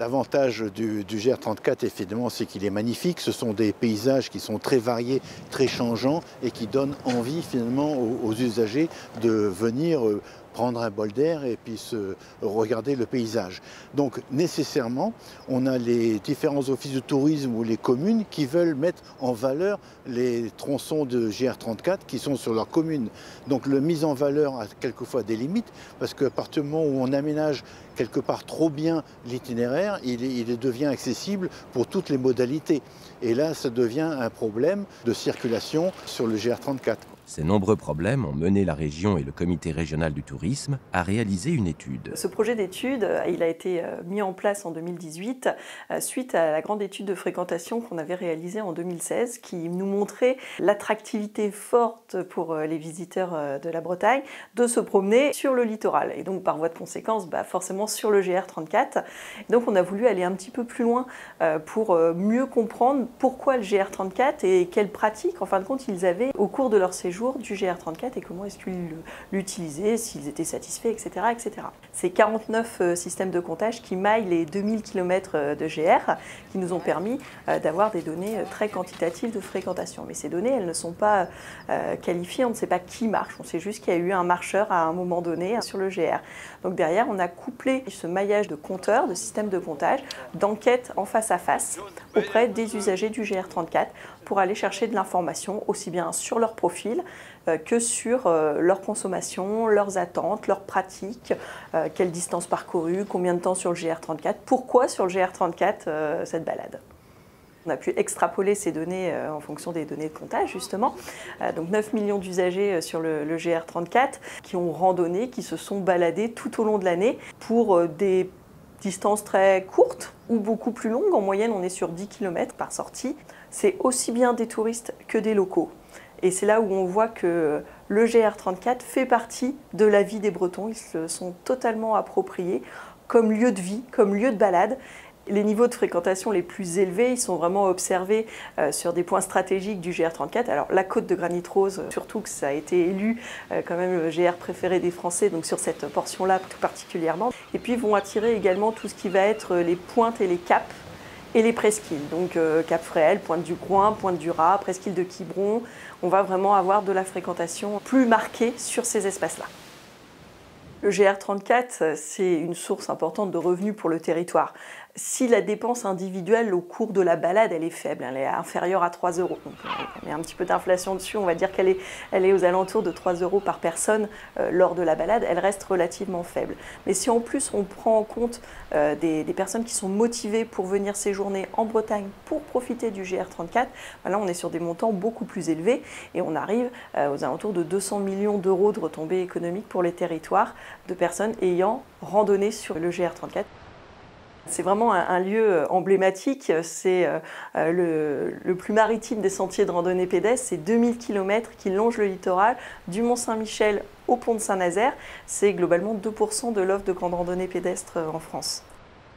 L'avantage du GR34, effectivement, c'est qu'il est magnifique. Ce sont des paysages qui sont très variés, très changeants et qui donnent envie finalement aux usagers de venir prendre un bol d'air et puis regarder le paysage. Donc nécessairement, on a les différents offices de tourisme ou les communes qui veulent mettre en valeur les tronçons de GR34 qui sont sur leur commune. Donc la mise en valeur a quelquefois des limites parce qu'à partir du moment où on aménage quelque part trop bien l'itinéraire, il devient accessible pour toutes les modalités. Et là, ça devient un problème de circulation sur le GR34. Ces nombreux problèmes ont mené la région et le comité régional du tourisme à réaliser une étude. Ce projet d'étude, il a été mis en place en 2018 suite à la grande étude de fréquentation qu'on avait réalisée en 2016 qui nous montrait l'attractivité forte pour les visiteurs de la Bretagne de se promener sur le littoral et donc par voie de conséquence forcément sur le GR34. Donc on a voulu aller un petit peu plus loin pour mieux comprendre pourquoi le GR34 et quelles pratiques en fin de compte ils avaient au cours de leur séjour du GR34 et comment est-ce qu'ils l'utilisaient, s'ils étaient satisfaits, etc. etc. C'est 49 systèmes de comptage qui maillent les 2000 km de GR qui nous ont permis d'avoir des données très quantitatives de fréquentation. Mais ces données, elles ne sont pas qualifiées, on ne sait pas qui marche, on sait juste qu'il y a eu un marcheur à un moment donné sur le GR. Donc derrière, on a couplé ce maillage de compteurs, de systèmes de comptage, d'enquêtes en face à face auprès des usagers du GR34 pour aller chercher de l'information aussi bien sur leur profil que sur leur consommation, leurs attentes, leurs pratiques, quelle distance parcourue, combien de temps sur le GR34, pourquoi sur le GR34 cette balade. On a pu extrapoler ces données en fonction des données de comptage justement. Donc 9 millions d'usagers sur le GR34 qui ont randonné, qui se sont baladés tout au long de l'année pour des distances très courtes ou beaucoup plus longues. En moyenne, on est sur 10 km par sortie. C'est aussi bien des touristes que des locaux. Et c'est là où on voit que le GR34 fait partie de la vie des Bretons. Ils se sont totalement appropriés comme lieu de vie, comme lieu de balade. Les niveaux de fréquentation les plus élevés, ils sont vraiment observés sur des points stratégiques du GR34. Alors la côte de Granit Rose, surtout que ça a été élu quand même le GR préféré des Français, donc sur cette portion-là tout particulièrement. Et puis ils vont attirer également tout ce qui va être les pointes et les caps et les presqu'îles. Donc Cap Fréhel, Pointe du Groin, Pointe du Raz, presqu'île de Quiberon. On va vraiment avoir de la fréquentation plus marquée sur ces espaces-là. Le GR34, c'est une source importante de revenus pour le territoire. Si la dépense individuelle au cours de la balade, elle est faible, elle est inférieure à 3 €. Donc, il y a un petit peu d'inflation dessus, on va dire qu'elle est aux alentours de 3 € par personne lors de la balade, elle reste relativement faible. Mais si en plus on prend en compte des personnes qui sont motivées pour venir séjourner en Bretagne pour profiter du GR34, là on est sur des montants beaucoup plus élevés et on arrive aux alentours de 200 millions d'euros de retombées économiques pour les territoires de personnes ayant randonné sur le GR34. C'est vraiment un lieu emblématique, c'est le plus maritime des sentiers de randonnée pédestre, c'est 2000 km qui longent le littoral du Mont-Saint-Michel au pont de Saint-Nazaire, c'est globalement 2% de l'offre de grande randonnée pédestre en France.